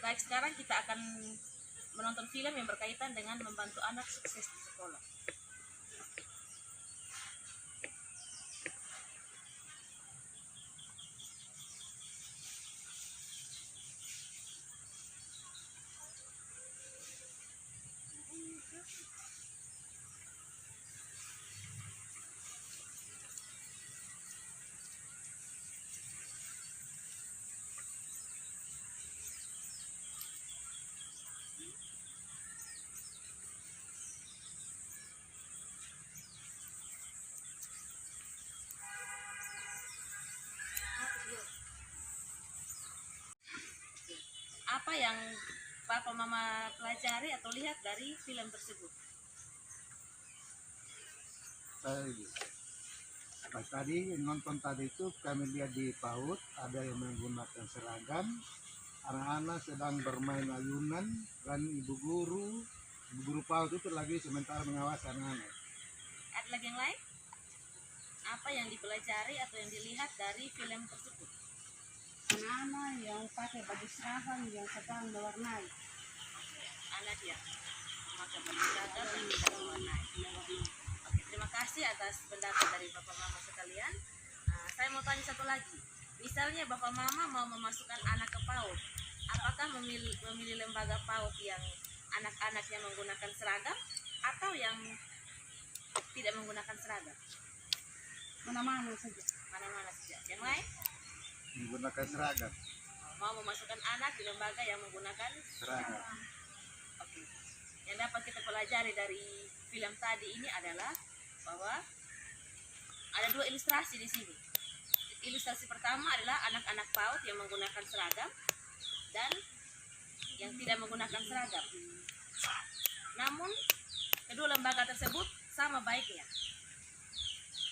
Baik, sekarang kita akan menonton film yang berkaitan dengan membantu anak sukses di sekolah. Apa yang Papa Mama pelajari atau lihat dari film tersebut? Tadi nonton tadi itu kami lihat di PAUD ada yang menggunakan seragam, anak-anak sedang bermain ayunan dan ibu guru PAUD itu lagi sementara mengawasi anak-anak. Ada lagi yang lain? Apa yang dipelajari atau yang dilihat dari film tersebut? Anak-anak yang pakai baju seragam yang sedang mewarnai. Anak yang memakai baju seragam yang sedang mewarnai. Oke, terima kasih atas pendapat dari Bapak Mama sekalian. Saya mau tanya satu lagi. Misalnya Bapak Mama mau memasukkan anak ke PAUD, apakah memilih lembaga PAUD yang anak-anaknya menggunakan seragam atau yang tidak menggunakan seragam? Mana-mana saja. Mana-mana saja. Yang lain? Menggunakan seragam. Mau memasukkan anak di lembaga yang menggunakan Seragam. Oke. Yang dapat kita pelajari dari film tadi ini adalah bahwa ada dua ilustrasi di sini. Ilustrasi pertama adalah anak-anak PAUD yang menggunakan seragam dan yang tidak menggunakan seragam. Namun kedua lembaga tersebut sama baiknya.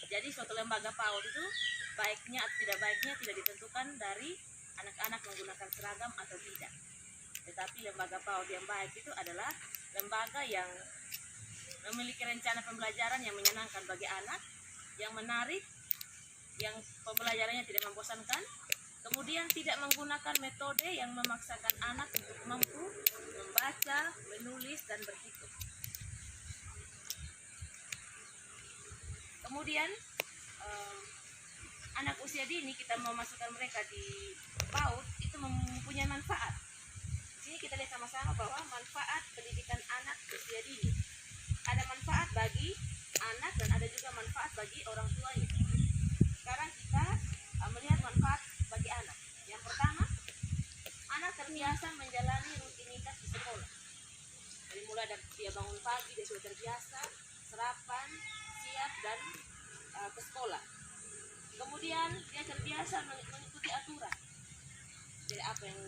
Jadi suatu lembaga PAUD itu baiknya atau tidak baiknya tidak ditentukan dari anak-anak menggunakan seragam atau tidak. Tetapi lembaga PAUD yang baik itu adalah lembaga yang memiliki rencana pembelajaran yang menyenangkan bagi anak, yang menarik, yang pembelajarannya tidak membosankan, kemudian tidak menggunakan metode yang memaksakan anak untuk mampu membaca, menulis, dan berhitung. Kemudian anak usia dini kita mau masukkan mereka di PAUD itu mempunyai manfaat. Di sini kita lihat sama-sama bahwa manfaat pendidikan anak usia dini. Ada manfaat bagi anak dan ada juga manfaat bagi orang tuanya. Sekarang kita melihat manfaat bagi anak. Yang pertama, anak terbiasa menjalani rutinitas di sekolah. Dari mulai dari dia bangun pagi, dia sudah terbiasa sarapan, siap dan ke sekolah. Kemudian dia terbiasa mengikuti aturan. Jadi apa yang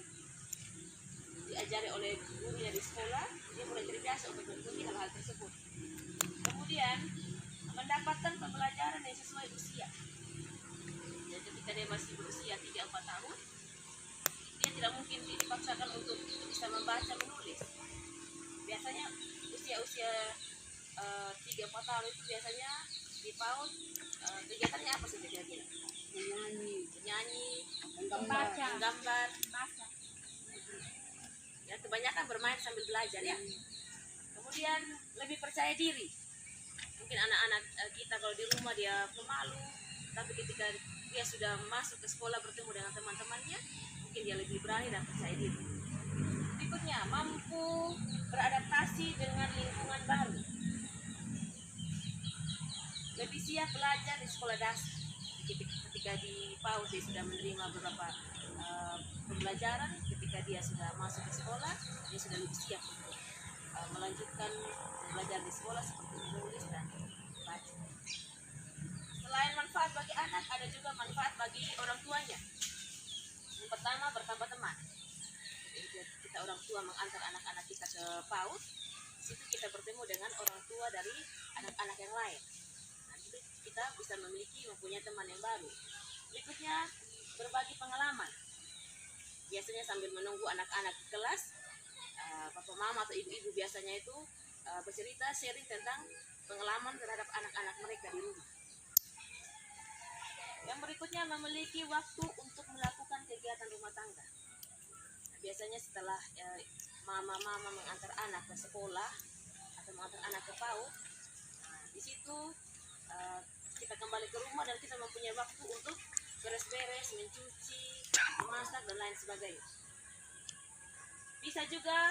diajari oleh gurunya di sekolah, dia mulai terbiasa untuk mengikuti hal-hal tersebut. Kemudian mendapatkan pembelajaran yang sesuai usia. Jadi ketika dia masih berusia 3-4 tahun, dia tidak mungkin dipaksakan untuk bisa membaca menulis. Biasanya usia-usia 3-4 tahun itu biasanya di PAUD kegiatannya apa saja kira-kira? Menyanyi, menggambar, ya kebanyakan bermain sambil belajar ya. Kemudian lebih percaya diri. Mungkin anak-anak kita kalau di rumah dia pemalu, tapi ketika dia sudah masuk ke sekolah bertemu dengan teman-temannya, mungkin dia lebih berani dan percaya diri. Berikutnya, mampu beradaptasi dengan lingkungan baru. Lebih siap belajar di sekolah dasar. Ketika di PAUD dia sudah menerima beberapa pembelajaran, ketika dia sudah masuk ke sekolah, dia sudah lebih siap untuk melanjutkan belajar di sekolah seperti menulis dan baca. Selain manfaat bagi anak, ada juga manfaat bagi orang tuanya. Yang pertama, bertambah teman. Jadi kita orang tua mengantar anak-anak kita ke PAUD, situ kita bertemu dengan orang tua dari anak-anak yang lain. Nanti kita bisa mempunyai teman yang baru. Berikutnya, berbagi pengalaman. Biasanya sambil menunggu anak-anak di kelas, papa mama atau ibu-ibu biasanya itu bercerita, sharing tentang pengalaman terhadap anak-anak mereka di rumah. Yang berikutnya, memiliki waktu untuk melakukan kegiatan rumah tangga. biasanya setelah mama-mama mengantar anak ke sekolah atau mengantar anak ke PAUD, nah, di situ kita kembali ke rumah dan kita mempunyai waktu untuk beres-beres, mencuci, memasak dan lain sebagainya. Bisa juga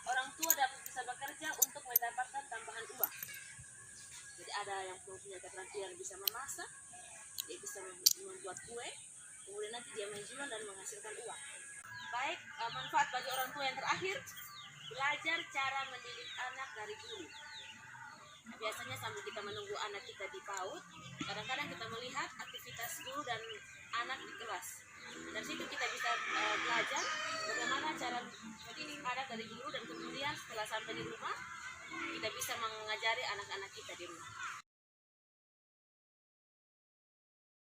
orang tua bisa bekerja untuk mendapatkan tambahan uang. Jadi ada yang punya keterampilan bisa memasak, dia bisa membuat kue, kemudian nanti dia menjual dan menghasilkan uang. Baik, manfaat bagi orang tua yang terakhir, belajar cara mendidik anak dari guru. Biasanya sambil kita menunggu anak kita di PAUD, kadang-kadang kita melihat aktivitas guru dan anak di kelas. Dari situ kita bisa belajar bagaimana cara mendidik anak dari guru, dan kemudian setelah sampai di rumah kita bisa mengajari anak-anak kita di rumah.